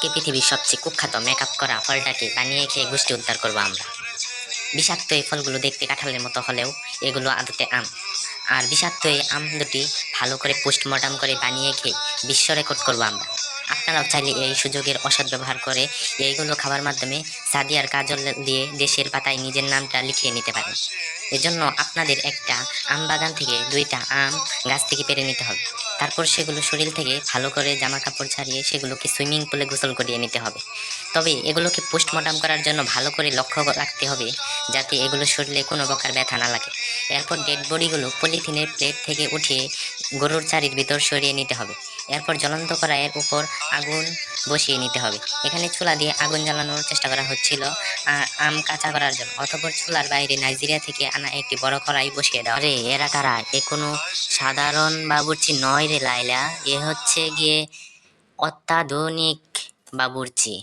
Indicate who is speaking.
Speaker 1: আজকে পৃথিবীর সবচেয়ে কুখ্যাত মেকআপ করা ফলটাকে বানিয়ে খেয়ে গোষ্ঠী উদ্ধার করবো আমরা। বিষাক্ত এই ফলগুলো দেখতে কাঁঠালের মতো হলেও এগুলো আদতে আম। আর বিষাক্ত এই আম দুটি ভালো করে পোস্টমর্টম করে বানিয়ে খেয়ে বিশ্ব রেকর্ড করবো আমরা। আপনারাও চাইলে এই সুযোগের অসৎ ব্যবহার করে এইগুলো খাবার মাধ্যমে সাদিয়ার কাজল দিয়ে দেশের পাতায় নিজের নামটা লিখিয়ে নিতে পারেন। এজন্য আপনাদের একটা আম বাগান থেকে 2টা আম গাছ থেকে পেড়ে নিতে হবে। তারপর সেগুলো শরীর থেকে ভালো করে জামা কাপড় ছাড়িয়ে সেগুলোকে সুইমিং পুলে গোসল করিয়ে নিতে হবে। তবে এগুলোকে পোস্টমর্টম করার জন্য ভালো করে লক্ষ্য রাখতে হবে যাতে এগুলো শরীরে কোনো প্রকার ব্যথা না লাগে। এরপর ডেড বডিগুলো পলিথিনের প্লেট থেকে উঠিয়ে গরুর চারির ভিতর সরিয়ে নিতে হবে। এরপর জ্বলন্ত কড়াইয়ের উপর আগুন বসিয়ে নিতে হবে। এখানে চুলা দিয়ে আগুন জ্বালানোর চেষ্টা করা হচ্ছিল আম কাঁচা করার জন্য। অতঃপর চুলার বাইরে নাইজেরিয়া থেকে আনা একটি বড় কড়াই বসিয়ে দাও। আরে এরা কারা? এ কোনো সাধারণ বাবুর্চি নয় রে লাইলা, এ হচ্ছে গিয়ে অত্যাধুনিক বাবুর্চি।